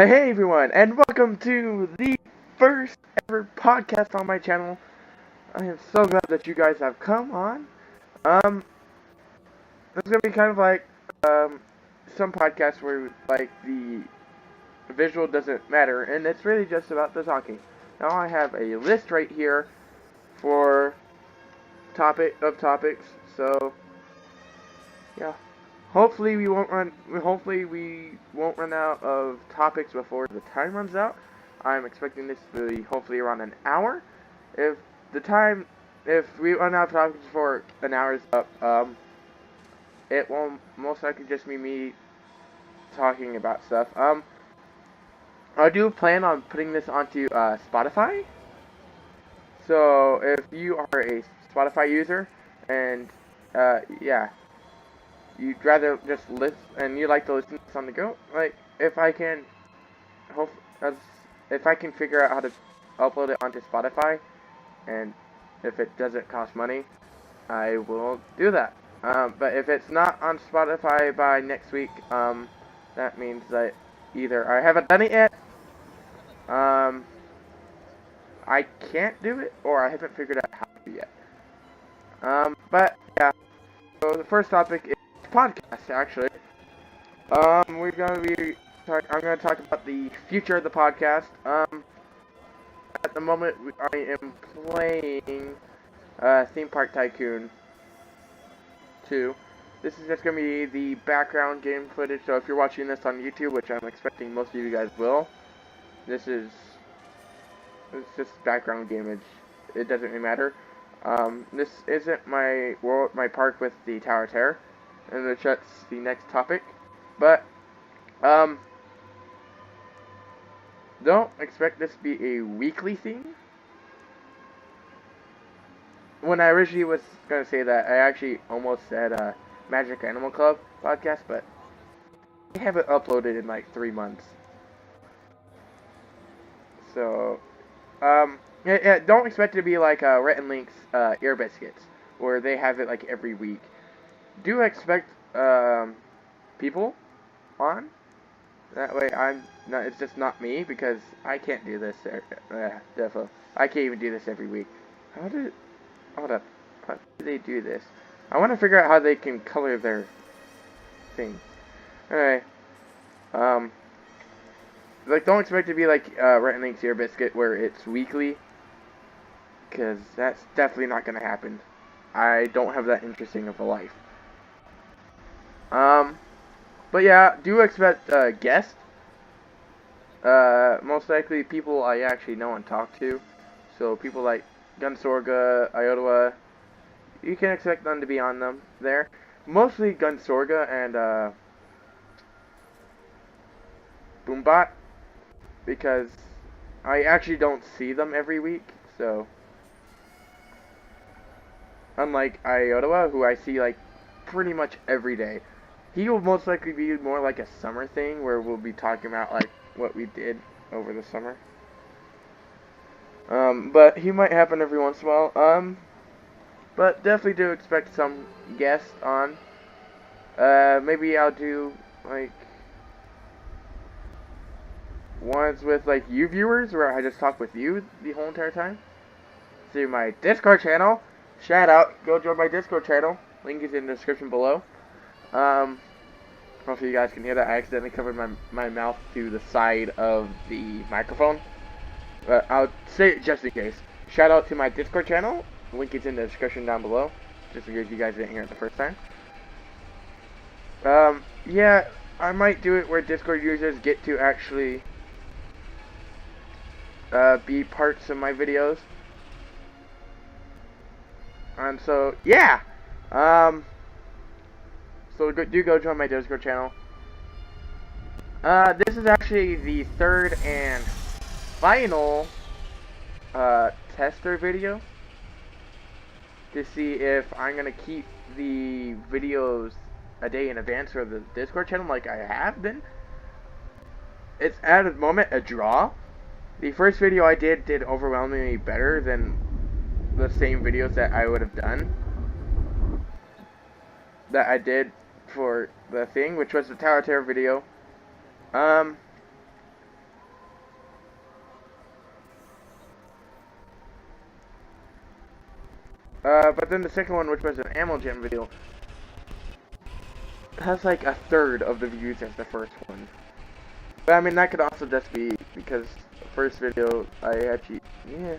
Hey everyone, and welcome to the first ever podcast on my channel. I am so glad that you guys have come on. It's gonna be kind of like some podcasts where like the visual doesn't matter, and it's really just about the talking. Now I have a list right here for topics. So yeah, Hopefully we won't run out of topics before the time runs out. I'm expecting this to be hopefully around an hour. If the time, if we run out of topics before an hour is up, it will most likely just be me talking about stuff. I do plan on putting this onto Spotify. So if you are a Spotify user and yeah, you'd rather just listen and you like to listen to this on the go, like if I can hope as if I can figure out how to upload it onto Spotify, and if it doesn't cost money, I will do that. But if it's not on Spotify by next week, that means that either I haven't done it yet, I can't do it, or I haven't figured out how to yet. But yeah, so the first topic is podcast, actually. We're gonna be I'm gonna talk about the future of the podcast. At the moment, I am playing Theme Park Tycoon 2. This is just gonna be the background game footage. So if you're watching this on YouTube, which I'm expecting most of you guys will, it's just background gamage. It doesn't really matter. This isn't my park with the Tower of Terror, and which that's the next topic. But don't expect this to be a weekly thing. When I originally was gonna say that, I actually almost said Magic Animal Club podcast, but I haven't uploaded in like 3 months. So yeah, don't expect it to be like Rhett and Link's Ear Biscuits, where they have it like every week. Do expect people on. That way it's just not me, because I can't do this. Defo. I can't even do this every week. Hold up. How do they do this? I want to figure out how they can color their thing. Alright. Like, don't expect it to be like Rhett and Link's Ear Biscuit, where it's weekly, because that's definitely not going to happen. I don't have that interesting of a life. But yeah, do expect guests. Most likely people I actually know and talk to. So people like Gunsorga, Iotawa, you can expect them to be on them there. Mostly Gunsorga and Boombot, because I actually don't see them every week. So unlike Iotawa, who I see like pretty much every day. He will most likely be more like a summer thing, where we'll be talking about like what we did over the summer. But he might happen every once in a while. But definitely do expect some guests on. Maybe I'll do like ones with like you viewers, where I just talk with you the whole entire time. To my Discord channel. Shout out, go join my Discord channel. Link is in the description below. Hopefully you guys can hear that. I accidentally covered my mouth to the side of the microphone. But I'll say it just in case. Shout out to my Discord channel. Link is in the description down below. Just in case you guys didn't hear it the first time. Yeah, I might do it where Discord users get to actually be parts of my videos. And so, yeah. So do go join my Discord channel. This is actually the third and final tester video to see if I'm gonna keep the videos a day in advance for the Discord channel like I have been. It's at the moment a draw. The first video I did overwhelmingly better than the same videos that I would have done that I did for the thing, which was the Tower of Terror video. But then the second one, which was an Ammo Jam video, has like a third of the views as the first one. But I mean, that could also just be because the first video, I actually, yeah.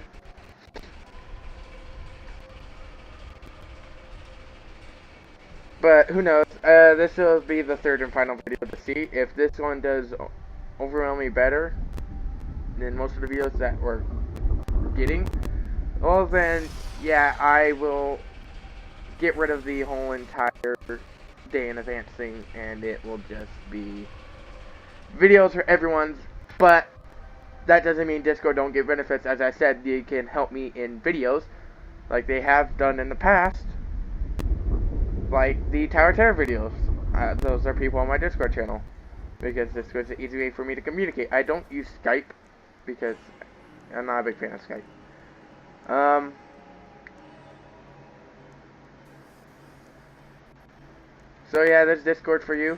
But who knows? This will be the third and final video to see. If this one does overwhelmingly better than most of the videos that we're getting, well then, yeah, I will get rid of the whole entire day in advance thing, and it will just be videos for everyone's. But that doesn't mean Discord don't give benefits. As I said, they can help me in videos like they have done in the past, like the Tower Terror videos. Those are people on my Discord channel, because this was an easy way for me to communicate. I don't use Skype because I'm not a big fan of Skype. So yeah, there's Discord for you.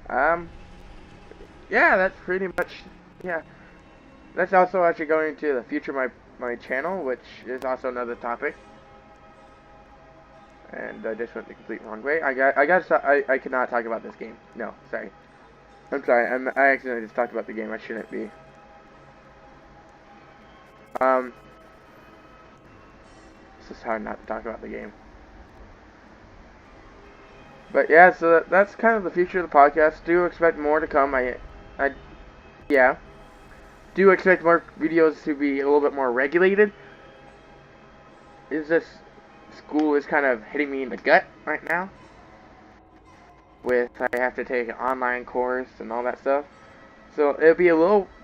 Yeah, that's pretty much, yeah. That's also actually going to the future of my channel, which is also another topic. And I just went the complete wrong way. I cannot talk about this game. No, sorry. I'm sorry, I accidentally just talked about the game. I shouldn't be. It's just hard not to talk about the game. But yeah, so that's kind of the future of the podcast. Do expect more to come. Yeah. Do expect more videos to be a little bit more regulated. School is kind of hitting me in the gut right now. I have to take an online course and all that stuff. So it'll be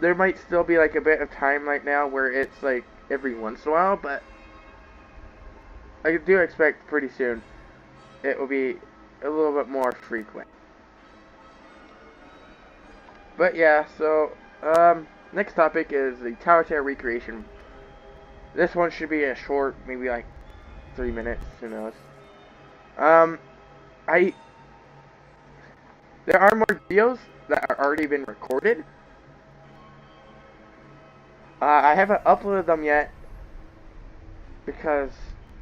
there might still be like a bit of time right now where it's like every once in a while, but I do expect pretty soon it will be a little bit more frequent. But yeah, so next topic is the Tower Terror recreation. This one should be a short, maybe like 3 minutes, who knows. There are more videos that are already been recorded. I haven't uploaded them yet because,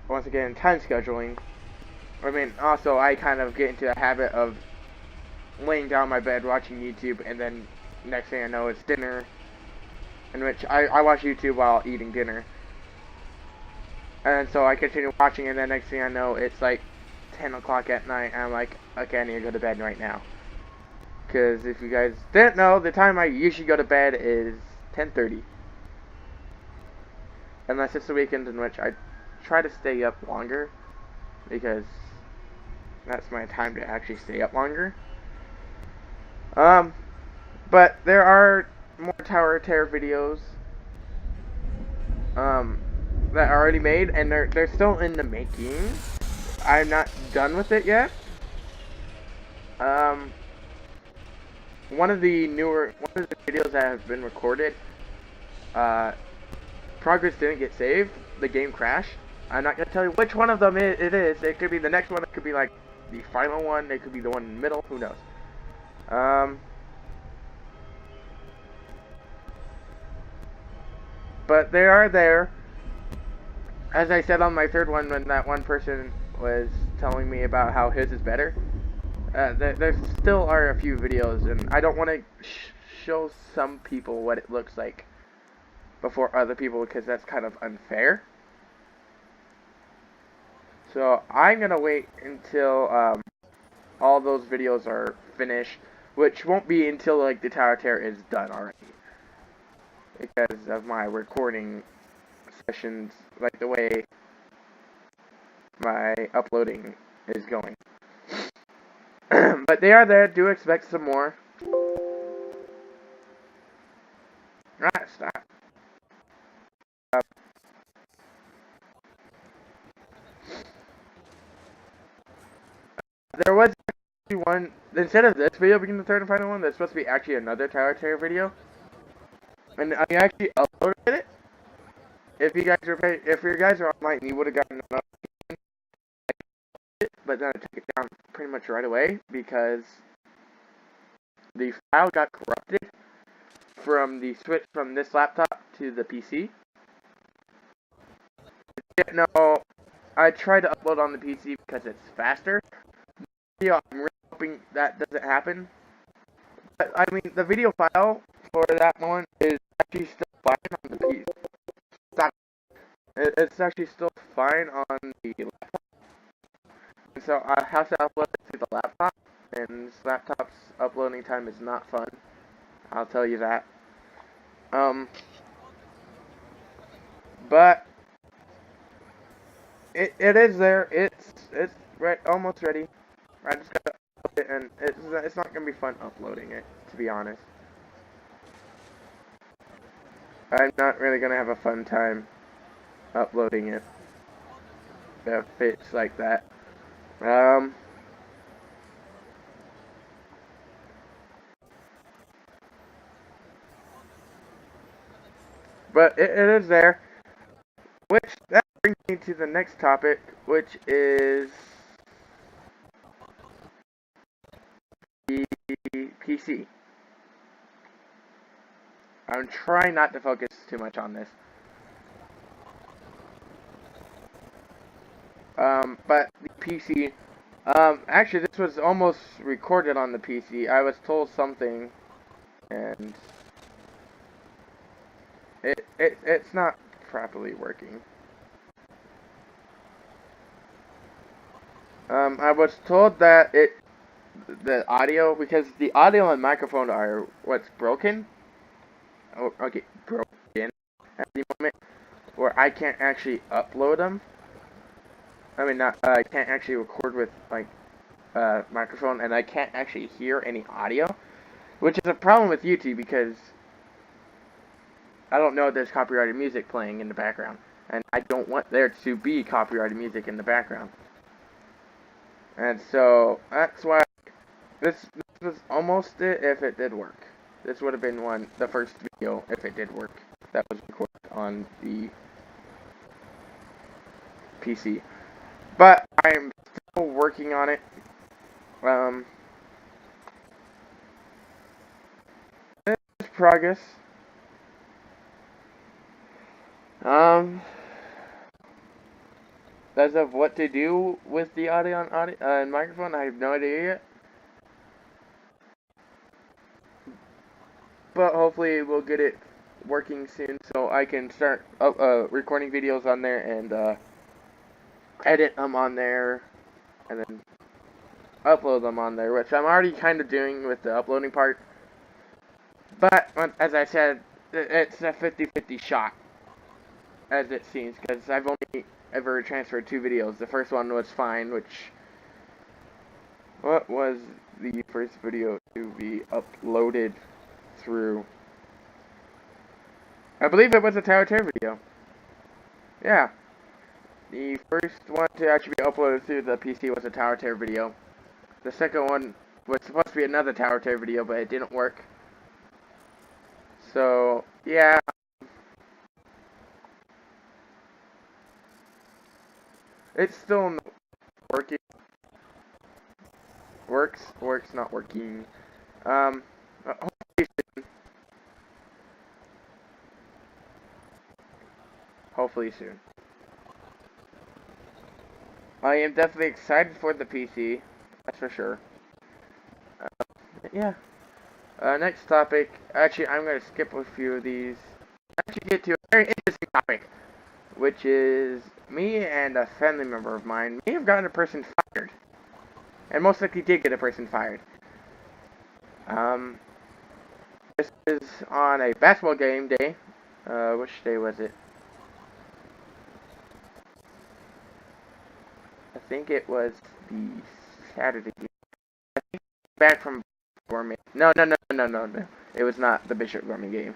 once again, time scheduling. I mean, also, I kind of get into the habit of laying down in my bed watching YouTube, and then next thing I know, it's dinner, in which I watch YouTube while eating dinner. And so I continue watching, and then next thing I know, it's like 10 o'clock at night, and I'm like, okay, I need to go to bed right now. Because if you guys didn't know, the time I usually go to bed is 10:30. Unless it's the weekend, in which I try to stay up longer, because that's my time to actually stay up longer. But there are more Tower Terror videos that are already made, and they're still in the making. I'm not done with it yet. One of the videos that have been recorded, progress didn't get saved. The game crashed. I'm not gonna tell you which one of them it is. It could be the next one. It could be like the final one. It could be the one in the middle. Who knows? But they are there. As I said on my third one, when that one person was telling me about how his is better, there still are a few videos, and I don't want to show some people what it looks like before other people, because that's kind of unfair. So I'm gonna wait until all those videos are finished, which won't be until like the Tower Terror is done already, because of my recording sessions, like the way my uploading is going. But they are there. Do expect some more. Right, stop. There was actually one, instead of this video being the third and final one, there's supposed to be actually another Tower Terror video. And I actually uploaded it. If you guys are online, you would have gotten another, but then I took it down pretty much right away because the file got corrupted from the switch from this laptop to the PC. I didn't know I try to upload on the PC because it's faster. I'm really hoping that doesn't happen. But, I mean, the video file for that one is actually still fine on the PC. It's actually still fine on the laptop. So I have to upload it to the laptop, and this laptop's uploading time is not fun. I'll tell you that. But it is there. It's right, almost ready. I just gotta upload it, and it's not gonna be fun uploading it, to be honest. I'm not really gonna have a fun time uploading it if it's like that. But it is there. Which, that brings me to the next topic, which is the PC. I'm trying not to focus too much on this. But the PC, actually this was almost recorded on the PC. I was told something, and it's not properly working. I was told that the audio, because the audio and microphone are what's broken. Oh, okay, broken at the moment, where I can't actually upload them. I mean, I can't actually record with, like, microphone, and I can't actually hear any audio, which is a problem with YouTube, because I don't know if there's copyrighted music playing in the background, and I don't want there to be copyrighted music in the background. And so, that's why this was almost it if it did work. This would have been the first video if it did work. That was recorded on the PC. But I'm still working on it. There's progress. As of what to do with the audio and microphone, I have no idea yet. But hopefully we'll get it working soon, so I can start recording videos on there and edit them on there, and then upload them on there, which I'm already kind of doing with the uploading part. But, as I said, it's a 50-50 shot, as it seems, because I've only ever transferred 2 videos. The first one was fine, what was the first video to be uploaded through? I believe it was a Tower Terror video. Yeah. The first one to actually be uploaded through the PC was a Tower Terror video. The second one was supposed to be another Tower Terror video, but it didn't work. So, yeah. It's still not working. Works, not working. Hopefully soon. Hopefully soon. I am definitely excited for the PC. That's for sure. Yeah. Next topic. Actually, I'm going to skip a few of these. Actually, get to a very interesting topic, which is me and a family member of mine may have gotten a person fired, and most likely did get a person fired. This is on a basketball game day. Which day was it? I think it was the Saturday game. I think back from Gorman. No. It was not the Bishop Gorman game.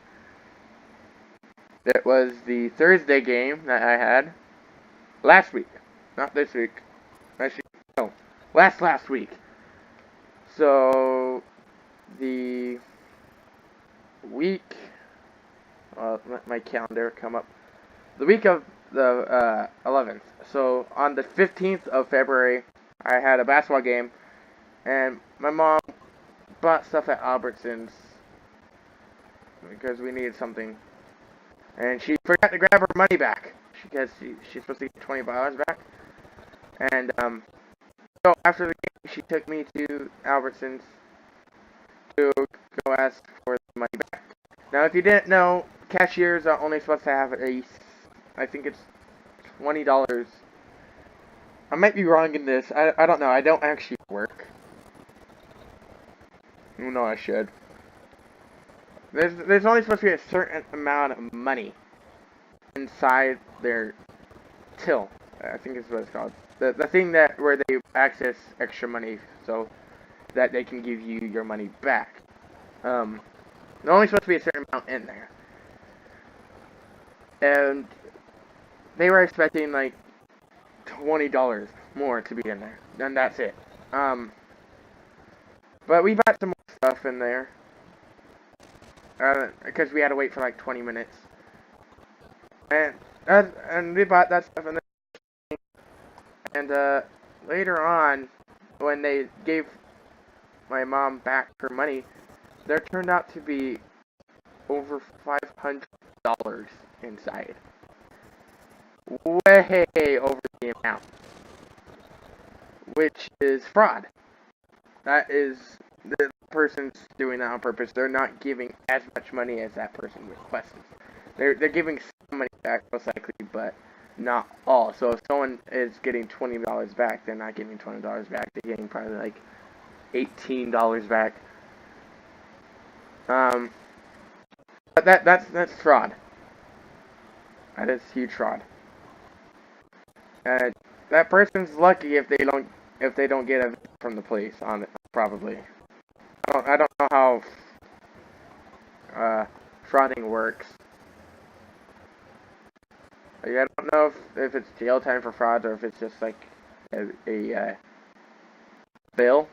It was the Thursday game that I had last week. Not this week. Actually, no. Last week. So, the week... let my calendar come up. The week of the 11th. So, on the 15th of February, I had a basketball game, and my mom bought stuff at Albertsons because we needed something. And she forgot to grab her money back because she's supposed to get $20 back. And so after the game, she took me to Albertsons to go ask for the money back. Now, if you didn't know, cashiers are only supposed to have I think it's $20. I might be wrong in this. I don't know. I don't actually work. No, I should. There's only supposed to be a certain amount of money inside their till. I think is what it's called. The thing that where they access extra money so that they can give you your money back. There's only supposed to be a certain amount in there. And they were expecting like $20 more to be in there. And that's it. But we bought some more stuff in there. Because we had to wait for like 20 minutes. And we bought that stuff in there. And later on, when they gave my mom back her money, there turned out to be over $500 inside. Way over the amount. Which is fraud. That is, the person's doing that on purpose. They're not giving as much money as that person requested. They're giving some money back, most likely, but not all. So if someone is getting $20 back, they're not getting $20 back. They're getting probably like $18 back. But that's fraud. That is huge fraud. That person's lucky if they don't get a visit from the police on it. Probably. I don't know how frauding works. I don't know if it's jail time for fraud or if it's just like a bail.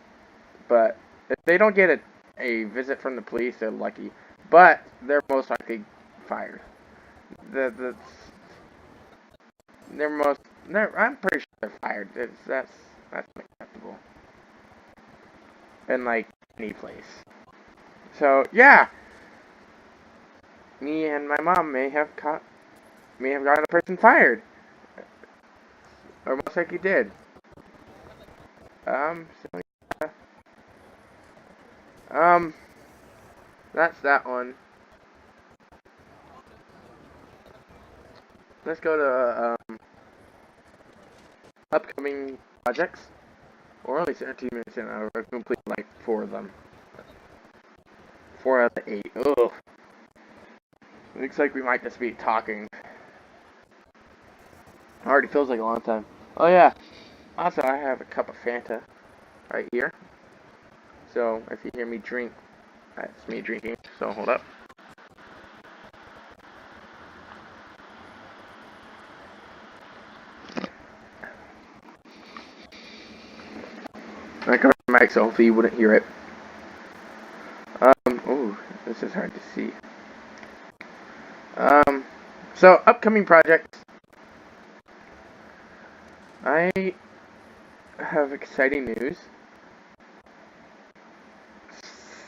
But if they don't get a visit from the police, they're lucky. But they're most likely fired. I'm pretty sure they're fired. That's unacceptable. In like any place. So yeah, me and my mom may have gotten a person fired, or most likely did. So yeah. That's that one. Let's go to upcoming projects. We're only 17 minutes in. I've completed like 4 of them. 4 out of 8. Ugh. Looks like we might just be talking. Already feels like a long time. Oh yeah. Also, I have a cup of Fanta right here. So if you hear me drink, that's me drinking. So hold up. I covered the mic so hopefully you wouldn't hear it. Oh, this is hard to see. So upcoming projects. I have exciting news.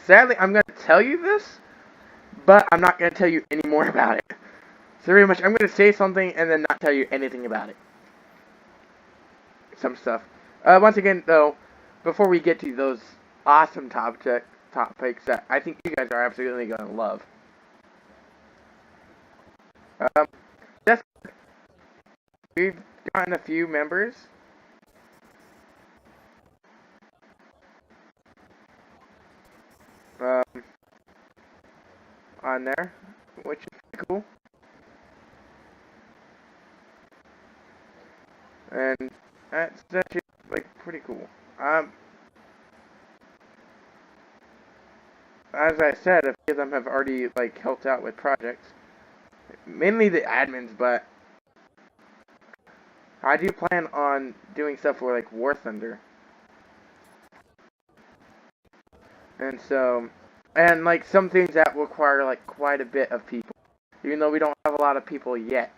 Sadly, I'm going to tell you this, but I'm not going to tell you any more about it. So pretty much, I'm going to say something and then not tell you anything about it. Some stuff. Once again, though, before we get to those awesome topics that I think you guys are absolutely going to love. Just we've gotten a few members. On there, which is pretty cool. And that's actually like pretty cool. As I said, a few of them have already like helped out with projects, mainly the admins, but I do plan on doing stuff for like War Thunder. And so, and like some things that require like quite a bit of people, even though we don't have a lot of people yet.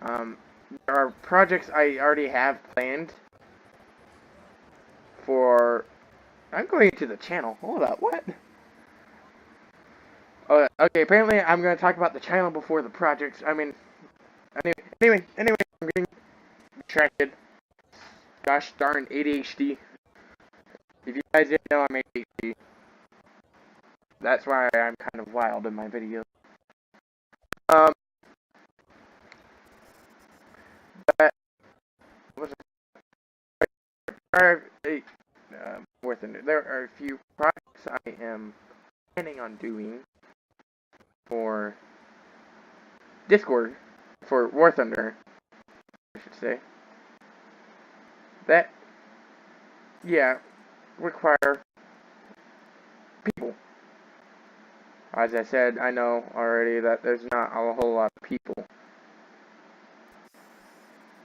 There are projects I already have planned for. I'm going into the channel. Hold up, what? Oh, okay. Apparently, I'm going to talk about the channel before the projects. I mean, anyway, I'm getting distracted. gosh darn ADHD. If you guys didn't know, I'm ADHD. That's why I'm kind of wild in my videos. But there are a few projects I am planning on doing for Discord, for War Thunder, I should say. That, yeah, require people. As I said, I know already that there's not a whole lot of people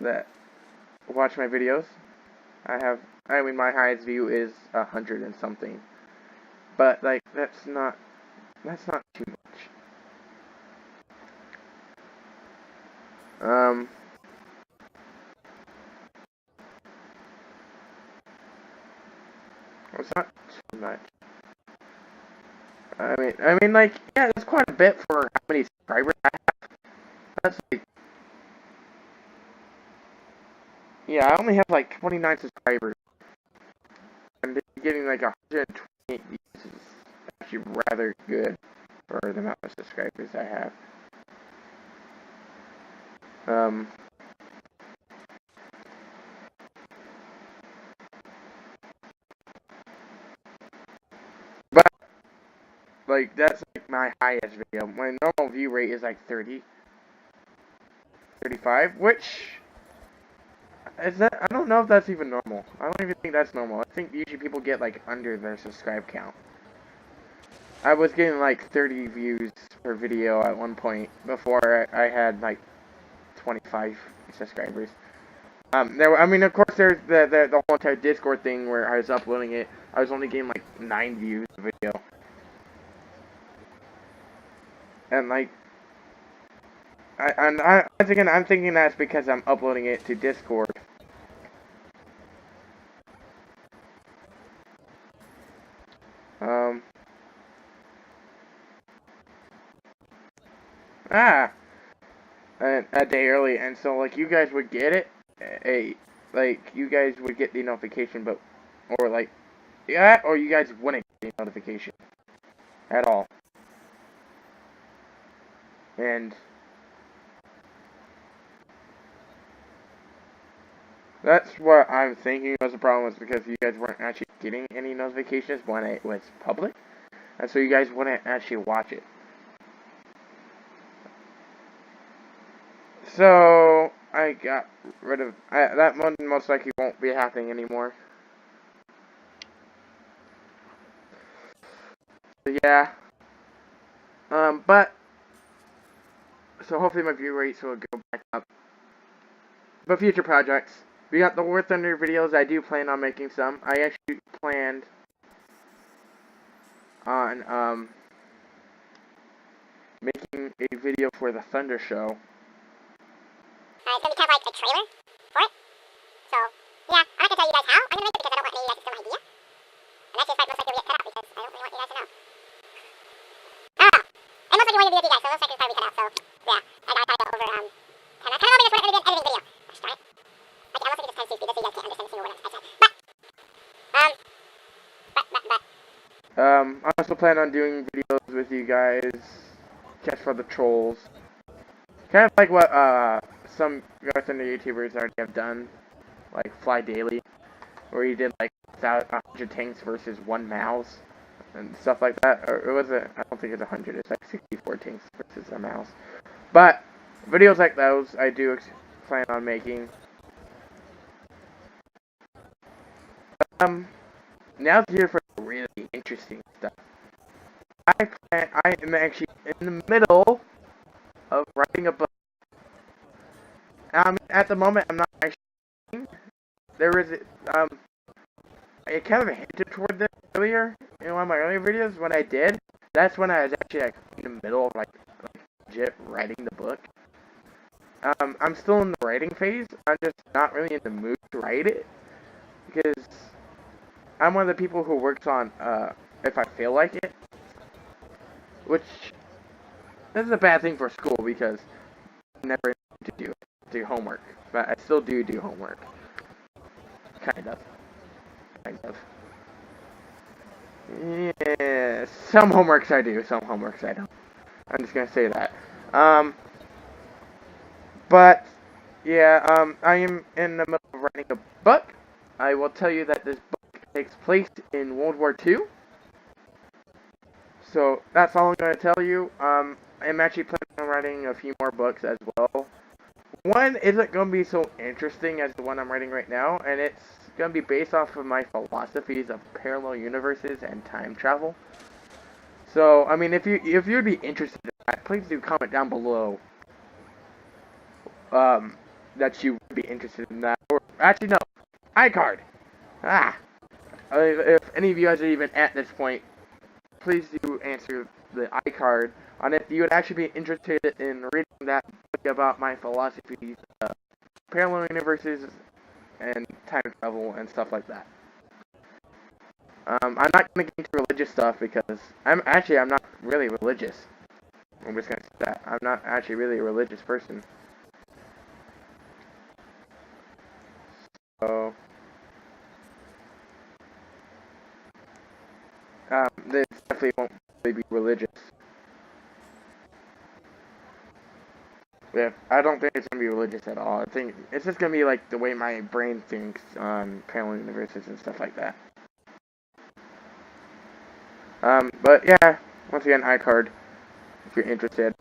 that watch my videos. I mean, my highest view is 100 and something. But, like, that's not too much. It's not too much. I mean, like, yeah, that's quite a bit for how many subscribers I have. That's like, yeah, I only have like 29 subscribers, and getting like 128 views is actually rather good for the amount of subscribers I have. But like that's like my highest video. My normal view rate is like 30, 35, which is that, I don't know if that's even normal. I don't even think that's normal. I think usually people get like under their subscribe count. I was getting like 30 views per video at one point before I had like 25 subscribers. I mean, of course, there's the whole entire Discord thing where I was uploading it. I was only getting like 9 views a video, and like, once again, I'm thinking that's because I'm uploading it to Discord. A day early, and so like you guys would get it, you guys would get the notification, but or like, yeah, or you guys wouldn't get the notification at all, and that's what I'm thinking was the problem, was because you guys weren't actually getting any notifications when it was public, and so you guys wouldn't actually watch it. So I got rid of that one. Most likely won't be happening anymore. So, yeah. But so hopefully my view rates will go back up. But future projects, we got the War Thunder videos. I do plan on making some. I actually planned on making a video for the Thunder Show. It's going to be kind of like a trailer for it. So, yeah, I'm not going to tell you guys how I'm going to make it because I don't want any of you guys to steal my idea. And that's just like most likely will get cut out because I don't really want you guys to know. I don't know. And most likely won't even be with you guys, so most likely it's probably cut out. So, yeah, I got it over, kind of over this when I'm going to do an editing video. Gosh darn it. Like, I almost think it's 10 speed just so you guys can't understand a single word I'm typing. I also plan on doing videos with you guys just for the trolls. Kind of like what some War Thunder YouTubers already have done, like Fly Daily, where he did like 100 tanks versus 1 mouse and stuff like that. Or it was I don't think it's 100. It's like 64 tanks versus a mouse. But videos like those I do plan on making. Now here for the really interesting stuff. I am actually in the middle of writing a book. At the moment, I'm not actually. There is I kind of hinted toward this earlier in one of my earlier videos. When I did, that's when I was actually like in the middle of like legit writing the book. I'm still in the writing phase. I'm just not really in the mood to write it because I'm one of the people who works on if I feel like it, which is a bad thing for school because I never need to do homework, but I still do homework. Kind of. Kind of. Yeah, some homeworks I do, some homeworks I don't. I'm just gonna say that. Um, but yeah, I am in the middle of writing a book. I will tell you that this book takes place in World War II. So that's all I'm gonna tell you. I'm actually planning on writing a few more books as well. One isn't gonna be so interesting as the one I'm writing right now, and it's gonna be based off of my philosophies of parallel universes and time travel. So, I mean, if you'd be interested in that, please do comment down below. That you would be interested in that, or actually no, iCard. Ah, if any of you guys are even at this point, please do answer the iCard on if you would actually be interested in reading that book about my philosophies, parallel universes, and time travel and stuff like that. I'm not gonna get into religious stuff because I'm not really religious. I'm just gonna say that I'm not actually really a religious person. So, this definitely won't really be religious. Yeah, I don't think it's gonna be religious at all. I think it's just gonna be like the way my brain thinks on parallel universes and stuff like that. But yeah, once again, iCard if you're interested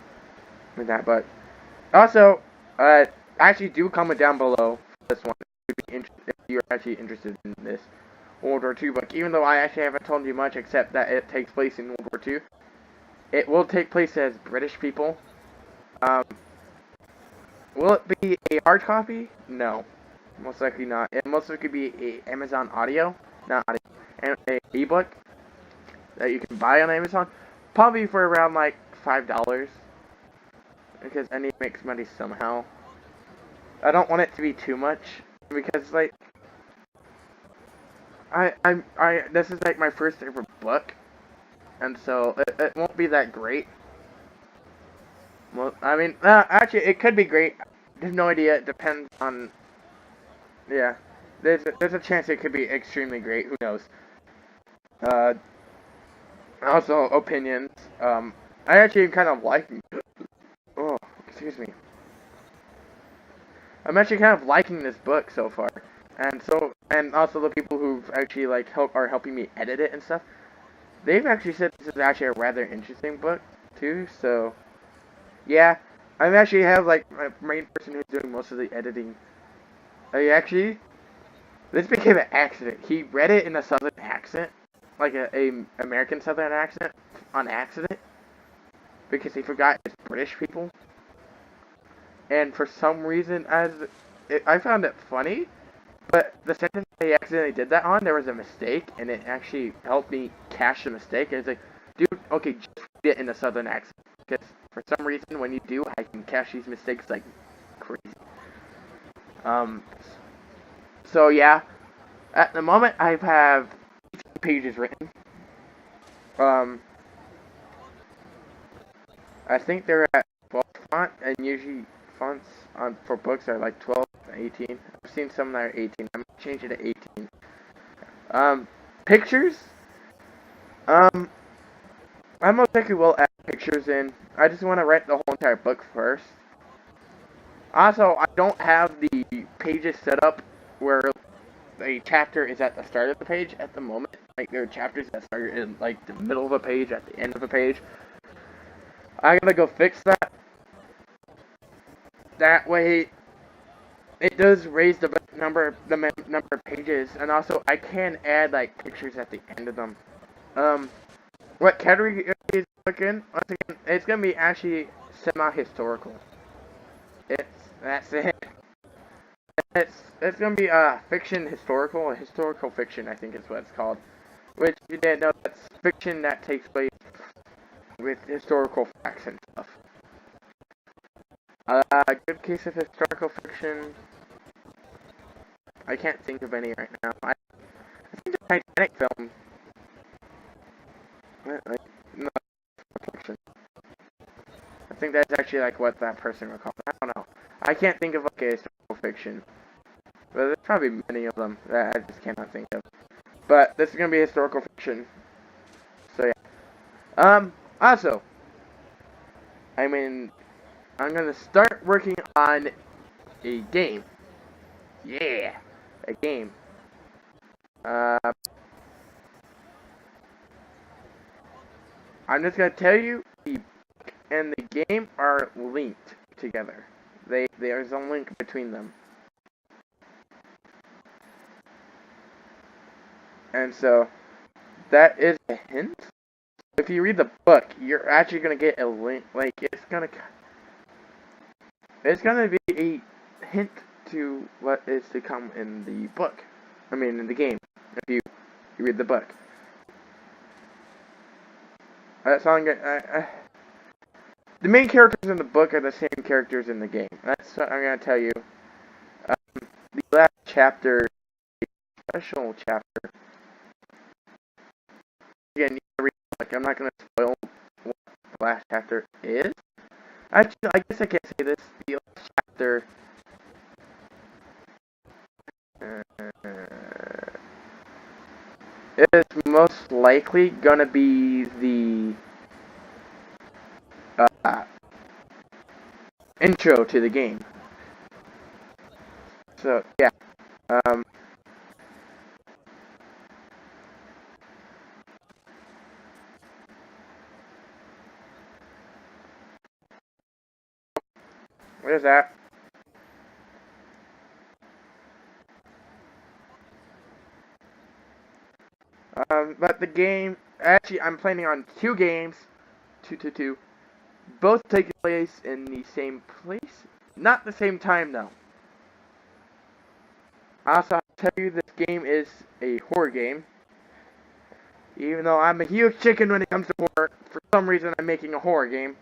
in that. But also, actually do comment down below for this one if you're actually interested in this World War II book. Even though I actually haven't told you much except that it takes place in World War II, it will take place as British people. Um, will it be a hard copy? No, most likely not. It most likely be a Amazon Audio, not audio, and a ebook that you can buy on Amazon, probably for around like $5, because I need to make money somehow. I don't want it to be too much because like this is like my first ever book, and so it won't be that great. Well, I mean, actually, it could be great. There's no idea. It depends on. Yeah, there's a chance it could be extremely great. Who knows? Uh, Also opinions. I actually kind of like. Oh, excuse me. I'm actually kind of liking this book so far, and also the people who've actually like are helping me edit it and stuff. They've actually said this is actually a rather interesting book too. So yeah, I actually have like my main person who's doing most of the editing. Actually, this became an accident. He read it in a southern accent, like a American southern accent, on accident, because he forgot it's British people. And for some reason, I found it funny, but the sentence they accidentally did that on, there was a mistake, and it actually helped me catch the mistake. And it's like, dude, okay, just read it in a southern accent, because for some reason, when you do, I can catch these mistakes like crazy. So yeah, at the moment, I have 18 pages written. I think they're at 12 font, and usually fonts for books are like 12 and 18. I've seen some that are 18. I'm gonna change it to 18. Pictures. Um, I most likely will add pictures in. I just want to write the whole entire book first. Also, I don't have the pages set up where a chapter is at the start of the page at the moment. Like, there are chapters that start in like the middle of a page, at the end of a page. I gotta go fix that. That way, it does raise the number of pages, and also I can add like pictures at the end of them. What category is it in? Once again, it's gonna be actually semi-historical. That's it. It's gonna be fiction historical fiction, I think is what it's called. Which you didn't know, that's fiction that takes place with historical facts and stuff. A good case of historical fiction. I can't think of any right now. I think the Titanic film. No, fiction. I think that's actually like what that person would call it. I don't know. I can't think of like a historical fiction. But there's probably many of them that I just cannot think of. But this is gonna be historical fiction. So yeah. Also, I'm gonna start working on a game. Yeah, a game. I'm just gonna tell you, the book and the game are linked together. There's a link between them. And so that is a hint. If you read the book, you're actually gonna get a link. Like it's gonna be a hint to what is to come in the book. I mean, in the game. If you read the book. That's all I'm gonna. The main characters in the book are the same characters in the game. That's what I'm gonna tell you. The last chapter, special chapter. Again, you can read the book. I'm not gonna spoil what the last chapter is. Actually, I guess I can't say this. The last chapter. Is most likely gonna be the intro to the game. So yeah, there's that. But the game, actually, I'm planning on 2 games, two, both taking place in the same place, not the same time though. Also, I'll tell you, this game is a horror game. Even though I'm a huge chicken when it comes to horror, for some reason I'm making a horror game.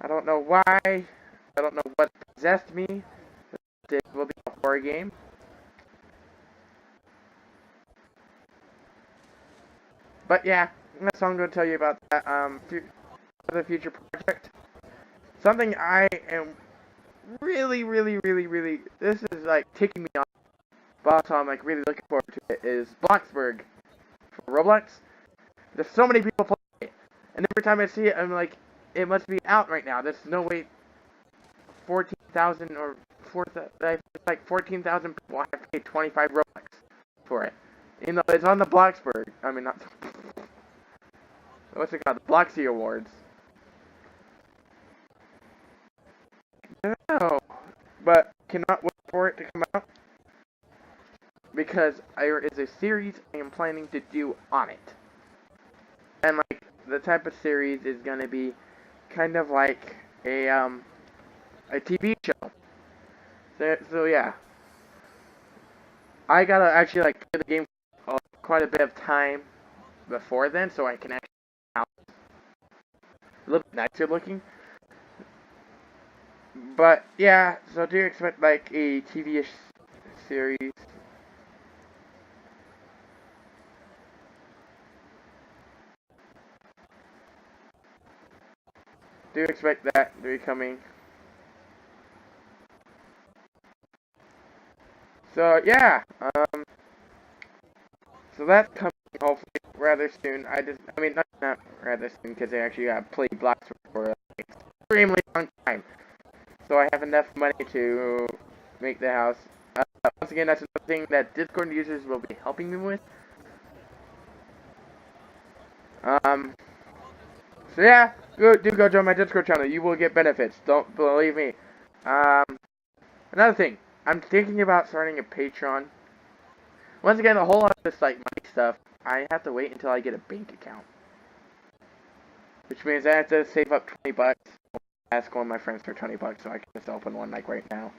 I don't know why. I don't know what possessed me. It will be a horror game. But yeah, that's all I'm going to tell you about that. For the future project, something I am really, this is like ticking me off, but also I'm like really looking forward to it, is Bloxburg for Roblox. There's so many people playing it, and every time I see it, I'm like, it must be out right now. There's no way 14,000 or 4,000, like 14,000 people have paid 25 Robux for it. You know, it's on the Bloxburg. I mean, not. What's it called? The Bloxy Awards. No, but cannot wait for it to come out because there is a series I am planning to do on it, and like the type of series is gonna be kind of like a TV show. So yeah, I gotta actually like play the game quite a bit of time before then, so I can actually out a little bit nicer looking. But yeah, so do you expect like a TV-ish series? Do you expect that to be coming? So yeah, so that's coming hopefully rather soon. I mean, not rather soon because I actually got played blocks for an extremely long time. So I have enough money to make the house. Once again, that's another thing that Discord users will be helping me with. Um, so yeah, go join my Discord channel. You will get benefits. Don't believe me. Um, Another thing, I'm thinking about starting a Patreon. Once again, a whole lot of this like money stuff, I have to wait until I get a bank account. Which means I have to save up 20 bucks. Ask one of my friends for 20 bucks so I can just open one like right now.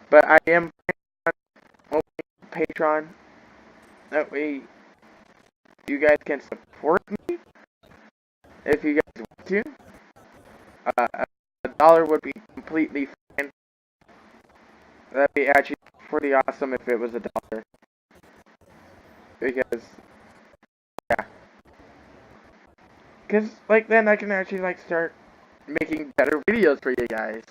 But I am opening Patreon. That way you guys can support me if you guys want to. $1 would be completely fine. That'd be actually pretty awesome if it was $1. Because, yeah. Because, like, then I can actually, like, start making better videos for you guys.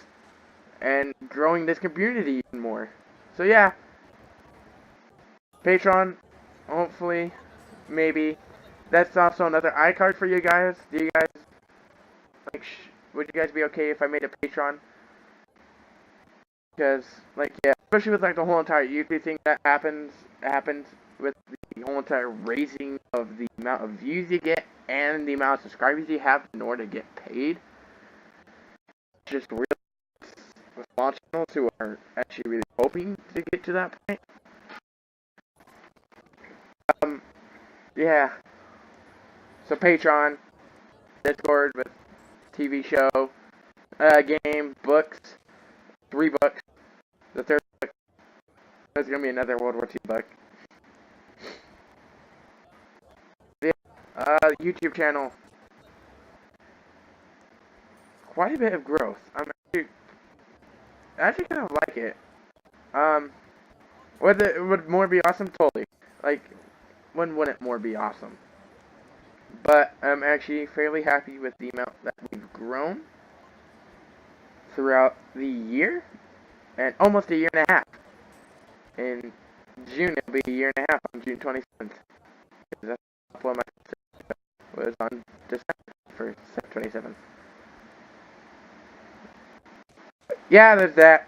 and growing this community even more. So yeah, Patreon, hopefully, maybe. That's also another iCard for you guys. Do you guys like? Would you guys be okay if I made a Patreon? Because like yeah, especially with like the whole entire YouTube thing that happens with the whole entire raising of the amount of views you get and the amount of subscribers you have in order to get paid. Just really with small channels who are actually really hoping to get to that point. Yeah. So Patreon, Discord with TV show, game, books, 3 books. The third book is gonna be another World War II book. Yeah. YouTube channel. Quite a bit of growth. I actually kind of like it. Would more be awesome? Totally. Like, when wouldn't more be awesome? But I'm actually fairly happy with the amount that we've grown throughout the year, and almost a year and a half. In June, it'll be a year and a half on June 27th. That's when my was on December for 27th. Yeah, there's that.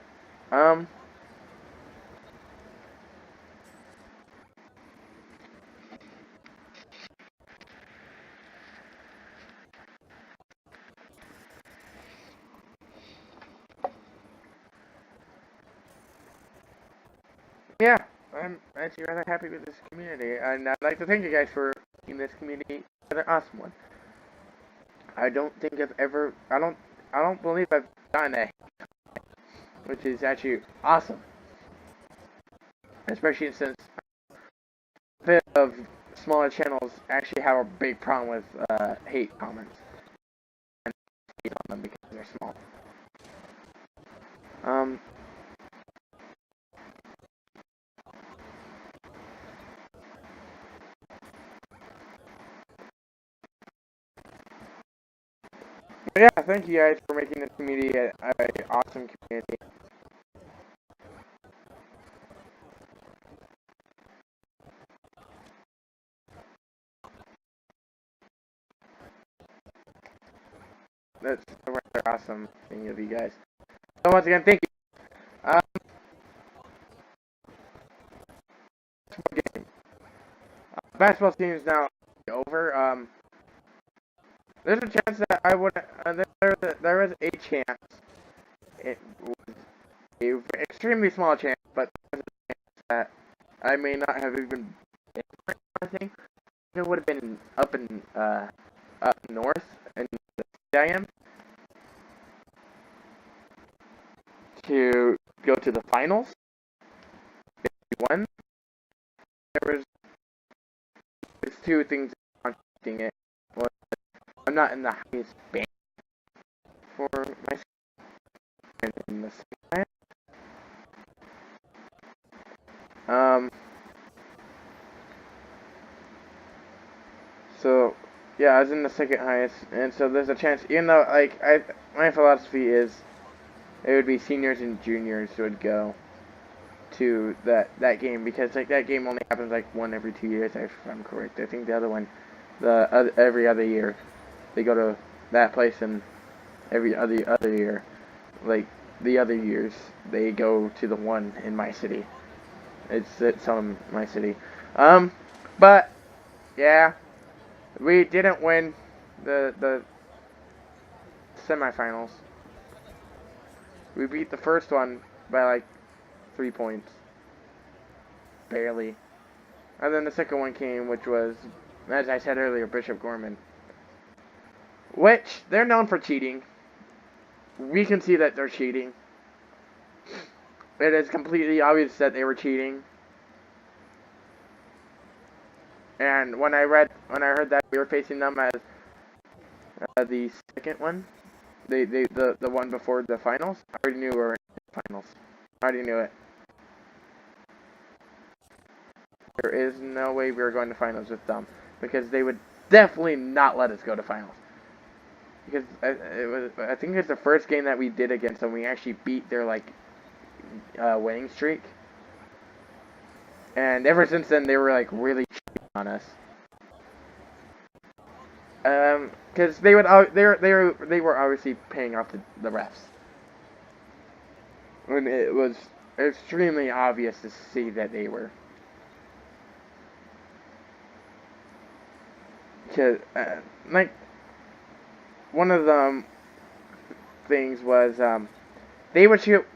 Yeah, I'm actually rather happy with this community, and I'd like to thank you guys for making this community another awesome one. I don't think I've ever, I don't believe I've gotten a, which is actually awesome, especially since a bit of smaller channels actually have a big problem with hate comments and hate on them because they're small. Um, yeah, thank you guys for making this community an awesome community. That's a rather awesome thing of you guys. So once again, thank you. Game. Basketball season is now over. There's a chance that I would. There was a chance. It was a extremely small chance, but there's a chance that I may not have even been. I think it would have been up in up north in the city I am to go to the finals. If we won, there was there's 2 things contradicting it. One, I'm not in the highest band for my and in the second so yeah, I was in the second highest, and so there's a chance. Even though my philosophy is it would be seniors and juniors who would go to that game because like that game only happens like 1 every 2 years if I'm correct. I think the other one, every other year, they go to that place, and every other year, like the other years, they go to the one in my city. It's on my city. But yeah, we didn't win the semifinals. We beat the first one by like 3 points, barely. And then the second one came, which was, as I said earlier, Bishop Gorman. Which, they're known for cheating. We can see that they're cheating. It is completely obvious that they were cheating. And when I heard that we were facing them as the second one, the one before the finals, I already knew we were in the finals. I already knew it. There is no way we were going to finals with them because they would definitely not let us go to finals. because I think it's the first game that we did against them. We actually beat their winning streak, and ever since then they were like really cheating on us. Because they were obviously paying off the refs, when it was extremely obvious to see that they were. Because one of the things was they would shoot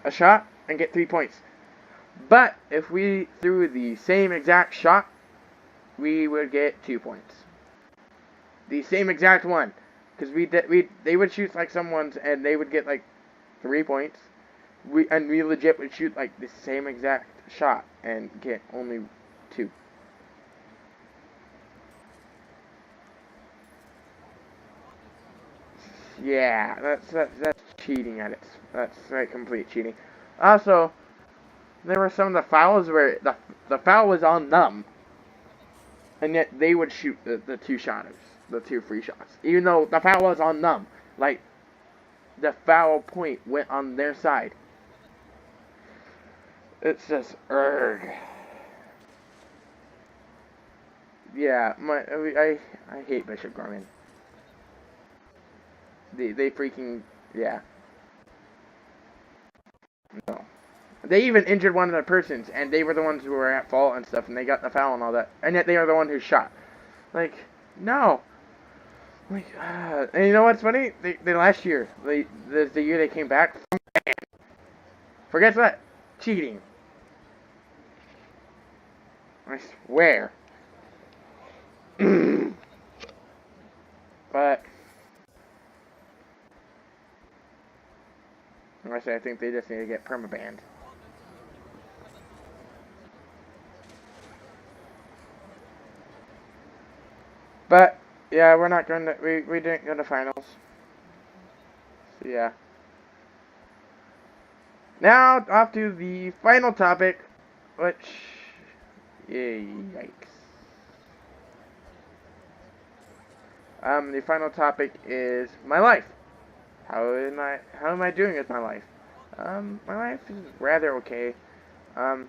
a shot and get 3 points, but if we threw the same exact shot, we would get 2 points. The same exact one, because they would shoot like someone's and they would get like 3 points. We legit would shoot like the same exact shot and get only 2. Yeah, that's cheating at it. That's like complete cheating. Also, there were some of the fouls where the foul was on them, and yet they would shoot the 2 shotters, the 2 free shots, even though the foul was on them. Like, the foul point went on their side. It's just erg. Yeah, I hate Bishop Gorman. They freaking, yeah. No. They even injured one of the persons, and they were the ones who were at fault and stuff, and they got the foul and all that, and yet they are the one who shot. Like, no. Like, and you know what's funny? They last year, the year they came back from ban. For guess what? Cheating. I swear. But honestly, I think they just need to get permabanned. But yeah, we're not going to. We didn't go to finals. So yeah. Now off to the final topic, which yikes. The final topic is my life. How am I doing with my life? My life is rather okay. I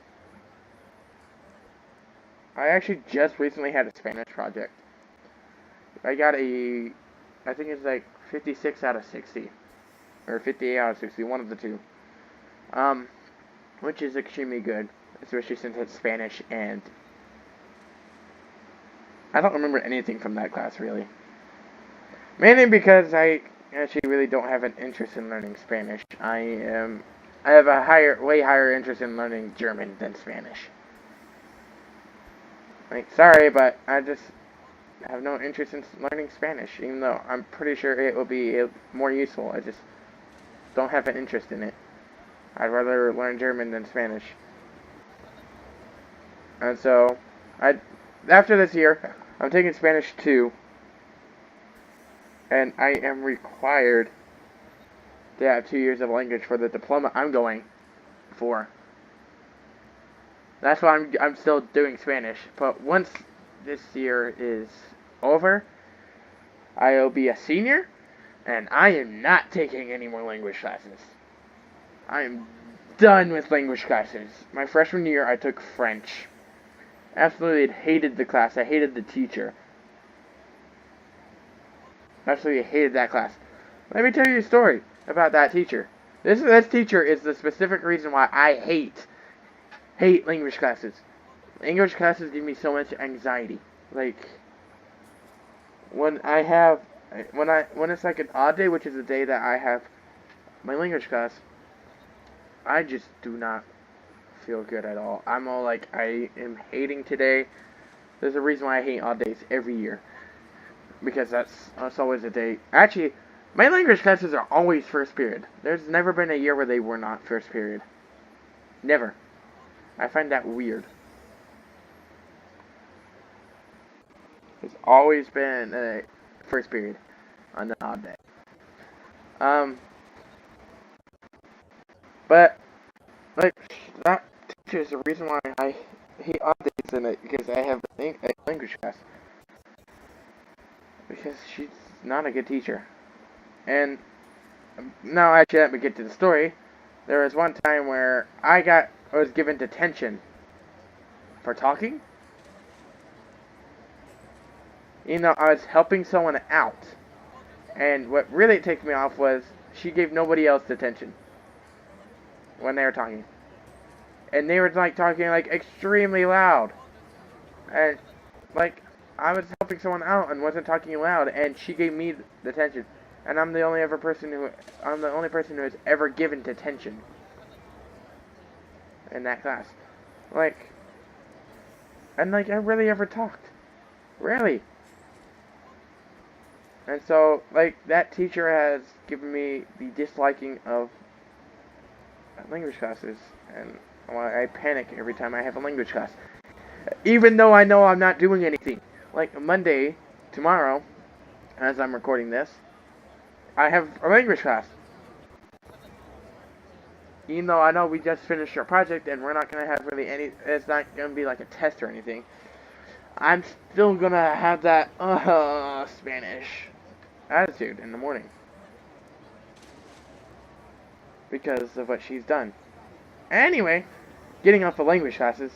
actually just recently had a Spanish project. I got I think it's like 56 out of 60, or 58 out of 60, one of the two. Which is extremely good, especially since it's Spanish, and I don't remember anything from that class really. Mainly because I actually really don't have an interest in learning Spanish. I have a way higher interest in learning German than Spanish. Like, sorry, but I just have no interest in learning Spanish, even though I'm pretty sure it will be more useful. I just don't have an interest in it. I'd rather learn German than Spanish. And so, after this year, I'm taking Spanish 2. And I am required to have 2 years of language for the diploma I'm going for. That's why I'm still doing Spanish. But once this year is over, I'll be a senior, and I am not taking any more language classes. I am done with language classes. My freshman year, I took French. Absolutely hated the class. I hated the teacher. Absolutely hated that class. Let me tell you a story about that teacher. This teacher is the specific reason why I hate language classes. English classes give me so much anxiety. Like, when it's like an odd day, which is the day that I have my language class, I just do not feel good at all. I'm all like, I am hating today. There's a reason why I hate odd days every year. Because that's always a day. Actually, my language classes are always first period. There's never been a year where they were not first period. Never. I find that weird. It's always been a first period on an odd day. But like, that teacher is the reason why I hate odd days in it, because I have a language class. Because not a good teacher. And now, actually, let me get to the story. There was one time where I was given detention for talking. I was helping someone out. And what really ticked me off was she gave nobody else detention when they were talking. And they were like talking like extremely loud. And like I was helping someone out and wasn't talking loud, and she gave me detention. And I'm the only person who has ever given detention in that class. And I rarely ever talked. Rarely. And so, that teacher has given me the disliking of language classes. And I panic every time I have a language class. Even though I know I'm not doing anything. Like Monday, tomorrow, as I'm recording this, I have a language class. Even though I know we just finished our project and we're not going to have really it's not going to be like a test or anything, I'm still going to have that Spanish attitude in the morning. Because of what she's done. Anyway, getting off the language classes,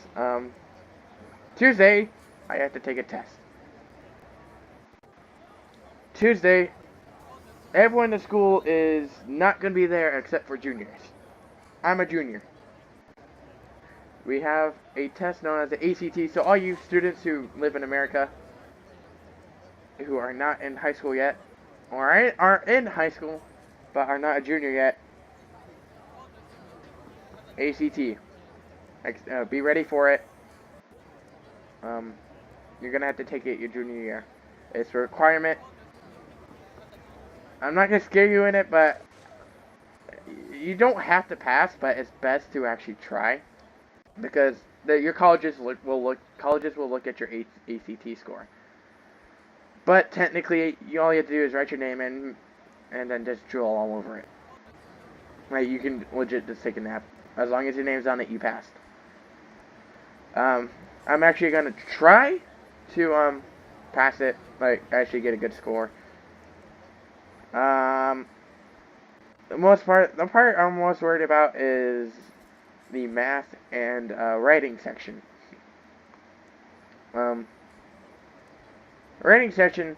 Tuesday, I have to take a test. Tuesday, everyone in the school is not going to be there except for juniors. I'm a junior. We have a test known as the ACT, so all you students who live in America, who are not in high school yet, or are in high school, but are not a junior yet, ACT. Be ready for it. You're going to have to take it your junior year. It's a requirement. I'm not going to scare you in it, but you don't have to pass, but it's best to actually try. Because your colleges will look at your ACT score. But technically, all you have to do is write your name in, and then just drill all over it. You can legit just take a nap. As long as your name's on it, you passed. I'm actually going to try to pass it, actually get a good score. The part I'm most worried about is the math and writing section. Writing section,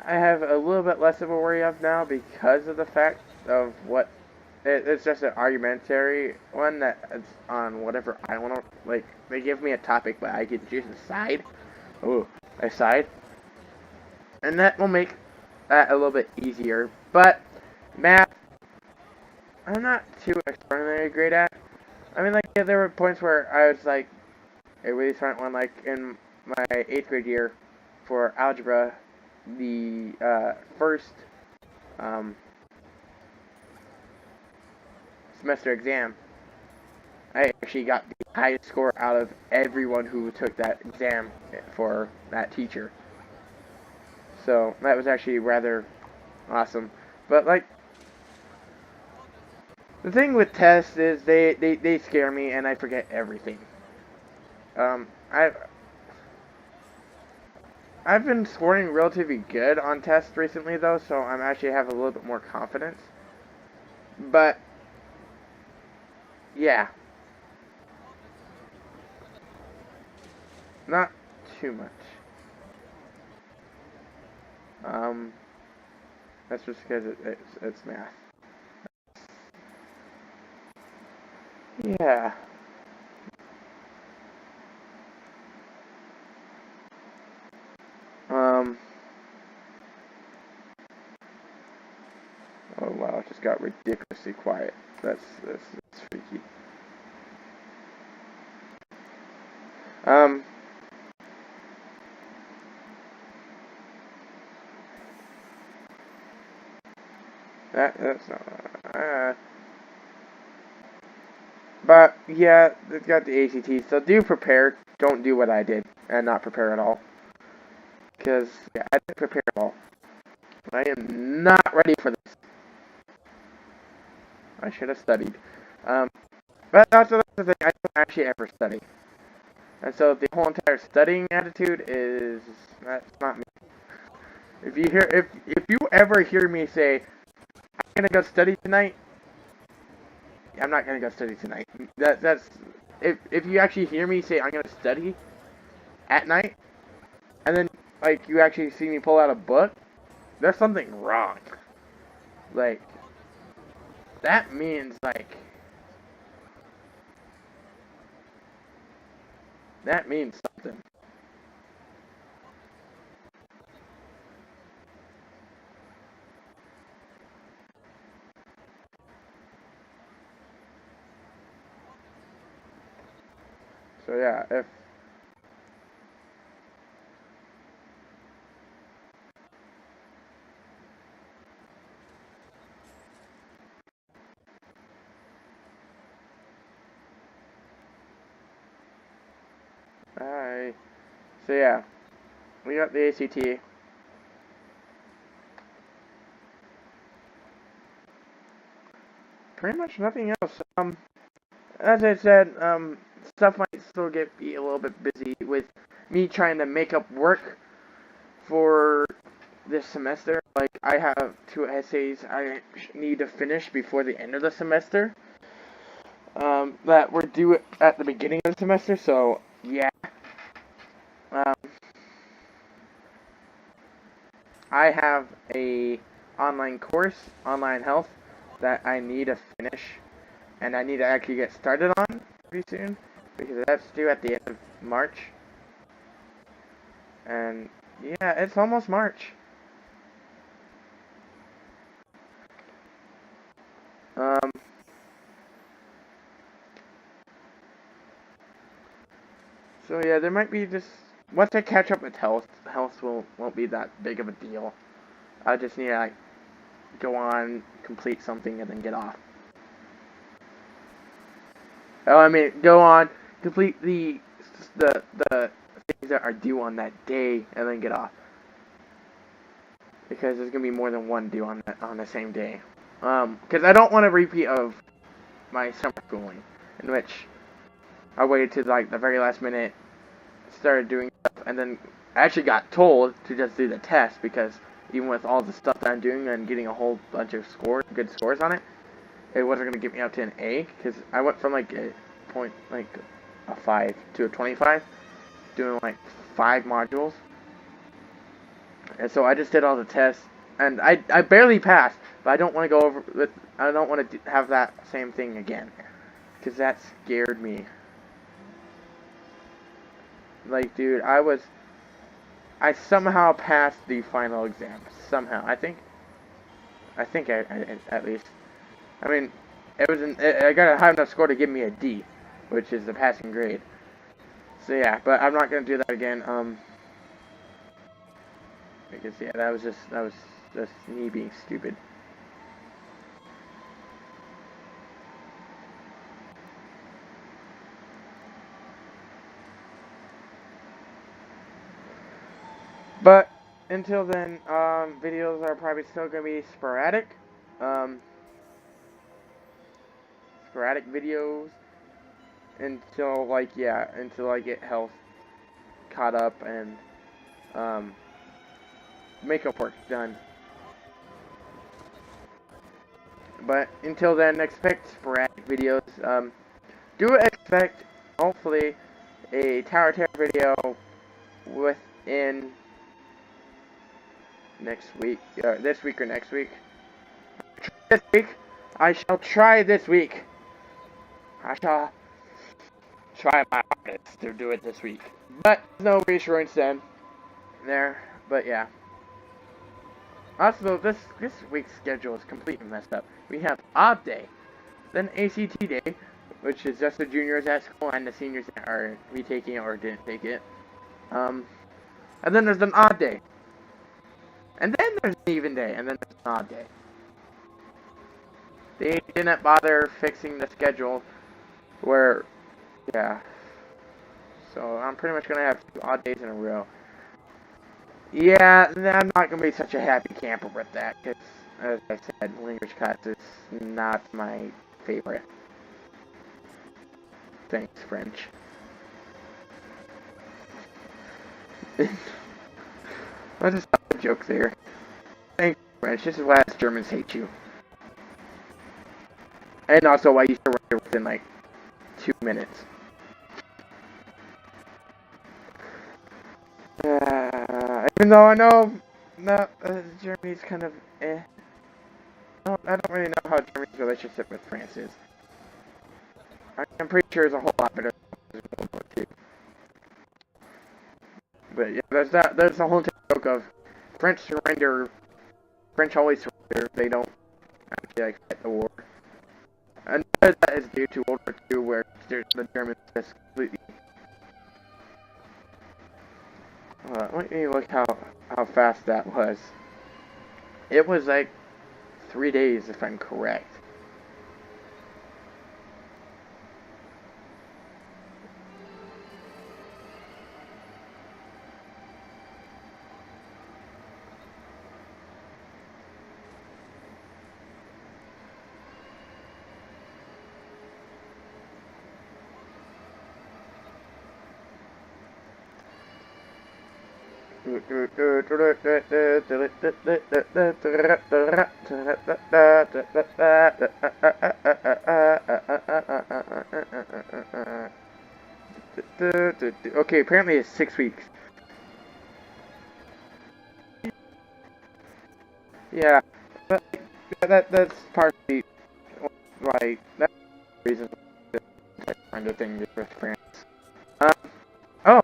I have a little bit less of a worry of now because of the fact of what it's just an argumentary one that's on whatever I want to, they give me a topic, but I can choose a side. Ooh, a side. And that will make that a little bit easier. But math, I'm not too extraordinarily great at. I mean, there were points where I was, a really smart one, in my 8th grade year for algebra, the first semester exam, I actually got the highest score out of everyone who took that exam for that teacher. So that was actually rather awesome. But the thing with tests is they scare me and I forget everything. I've been scoring relatively good on tests recently though, so I'm actually have a little bit more confidence. But yeah. Not too much. That's just because it's math. Yeah. Oh wow, it just got ridiculously quiet. That's freaky. That's not. But yeah, it's got the ACT. So do prepare. Don't do what I did and not prepare at all. Because yeah, I didn't prepare at all. I am not ready for this. I should have studied. But also that's the thing. I don't actually ever study. And so the whole entire studying attitude that's not me. If you ever hear me say I'm gonna go study tonight, I'm not gonna go study tonight. That's if you actually hear me say I'm gonna study at night, and then like you actually see me pull out a book, there's something wrong. Like that means something. So yeah, if I so yeah, we got the ACT. Pretty much nothing else. As I said, stuff might still be a little bit busy with me trying to make up work for this semester. Like, I have 2 essays I need to finish before the end of the semester, that were due at the beginning of the semester, so, yeah. Um, I have a online course, online health, that I need to finish, and I need to actually get started on pretty soon, because that's due at the end of March. And yeah, it's almost March. Um, so yeah, there might be just once I catch up with health won't be that big of a deal. I just need to like go on, complete something, and then get off. Oh, I mean, go on, complete the things that are due on that day, and then get off. Because there's gonna be more than one due on the same day. Because I don't want a repeat of my summer schooling, in which I waited to like the very last minute, started doing stuff, and then I actually got told to just do the test because even with all the stuff that I'm doing and getting a whole bunch of good scores on it, it wasn't gonna get me up to an A because I went from like a 5 to a 25, doing like 5 modules, and so I just did all the tests, and I barely passed, but I don't want to go over with I don't want to have that same thing again because that scared me. Like, dude, I somehow passed the final exam. Somehow, I think I at least. I mean, I got a high enough score to give me a D, which is the passing grade. So yeah, but I'm not gonna do that again. Because yeah, that was just me being stupid. But until then, videos are probably still gonna be sporadic. Um, Sporadic videos until I get health caught up and um, makeup work done. But until then, expect sporadic videos. Do expect hopefully a Tower Terror video within next week, this week or next week. This week, I shall try this week. I shall try my hardest to do it this week. But no reassurance then there. But yeah. Also, this week's schedule is completely messed up. We have odd day, then ACT day, which is just the juniors at school and the seniors that are retaking it or didn't take it. And then there's an odd day. And then there's an even day, and then there's an odd day. They didn't bother fixing the schedule where, yeah. So I'm pretty much gonna have 2 odd days in a row. Yeah, I'm not gonna be such a happy camper with that, because, as I said, language class is not my favorite. Thanks, French. I just joke there. Thank you, French. This is why us Germans hate you. And also why you surrender within like 2 minutes. Even though I know Germany's kind of eh. I don't really know how Germany's relationship with France is. I'm pretty sure it's a whole lot better than World War II. But yeah, there's the whole joke of French surrender. French always surrender. They don't actually like fight the war. And that is due to World War II, where the Germans just completely. Let me look how fast that was. It was like 3 days, if I'm correct. Okay, apparently it's 6 weeks. Yeah, but that's partly why that's the reason that kind of thing with France. Oh,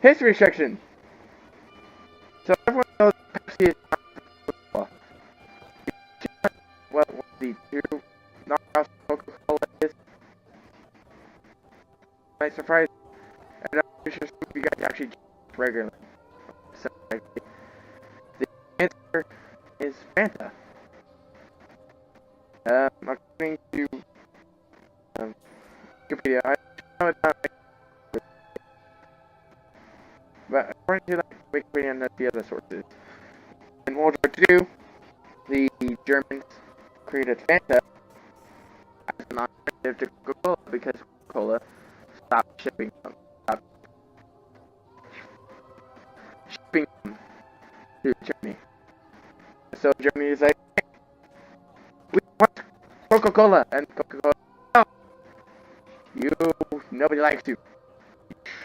history section. So everyone knows Pepsi is not Coca-Cola. What the true knockoff Coca-Cola is? Nice surprise. And I'm pretty sure some of you guys actually drink regularly. So, the answer is Fanta. According to Wikipedia, I know it's not but according to Wikipedia and the other sources, in World War II, the Germans created Fanta as an alternative to Coca-Cola because Coca-Cola stopped shipping them to Germany. So Germany is like, we want Coca-Cola, and Coca-Cola, no, nobody likes you.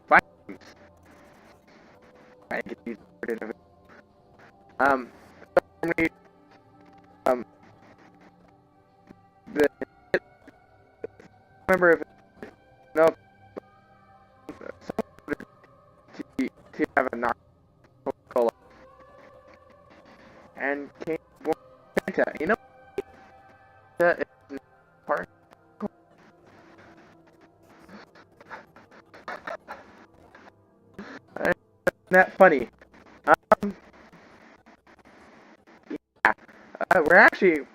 Fine. I get these rid of it. Germany, the member of no, to have a knock Coca-Cola, and came born Fanta. You know, that is part. That funny. Yeah, we're actually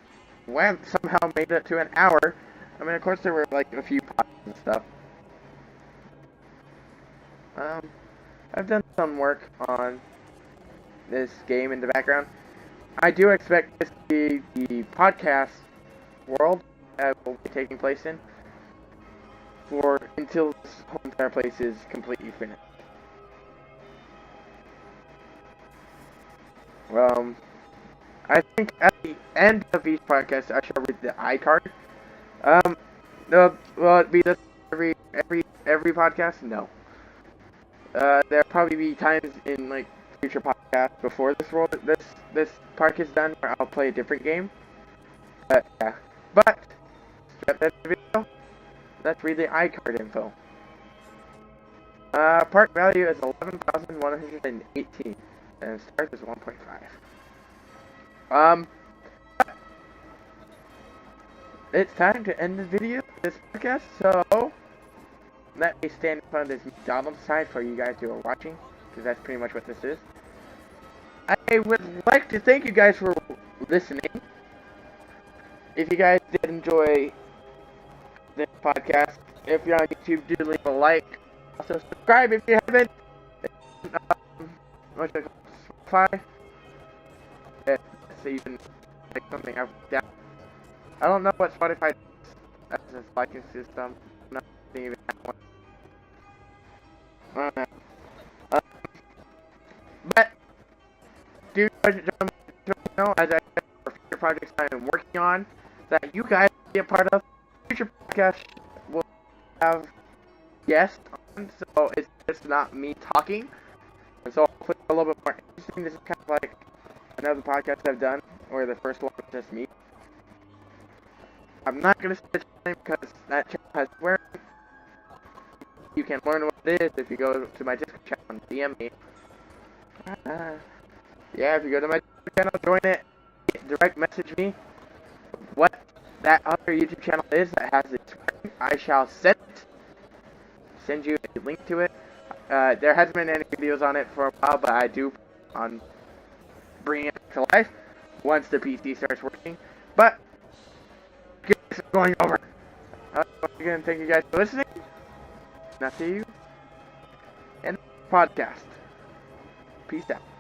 somehow made it to an hour. I mean, of course, there were like a few pods and stuff. I've done some work on this game in the background. I do expect this to be the podcast world that will be taking place in until this whole entire place is completely finished. I think at the end of each podcast, I shall read the iCard. Will it be this every podcast? No. There'll probably be times in like future podcasts before this part is done where I'll play a different game. Yeah. But at the end of the video, let's read the iCard info. Park value is 11,118, and start is 1.5. It's time to end this podcast, so let me stand in front of this McDonald's sign for you guys who are watching, because that's pretty much what this is. I would like to thank you guys for listening. If you guys did enjoy this podcast, if you're on YouTube, do leave a like. Also subscribe if you haven't. What's it called? Spotify? So you can like something I've down. I don't know what Spotify does as a liking system. I'm not even that one. I don't know. But, dude. know, as I said, for future projects I'm working on that you guys be a part of. Future podcasts will have guests on, so it's just not me talking. And so hopefully a little bit more interesting. This is kind of like another podcast I've done, where the first one was just me. I'm not going to say the name because that channel has swearing. You can learn what it is if you go to my Discord channel and DM me. Yeah, if you go to my Discord channel, join it, direct message me what that other YouTube channel is that has it swearing. I shall send you a link to it. There hasn't been any videos on it for a while, but I do on bringing it to life once the PC starts working. But this is going over. Once again, thank you guys for listening. And I'll see you in the podcast. Peace out.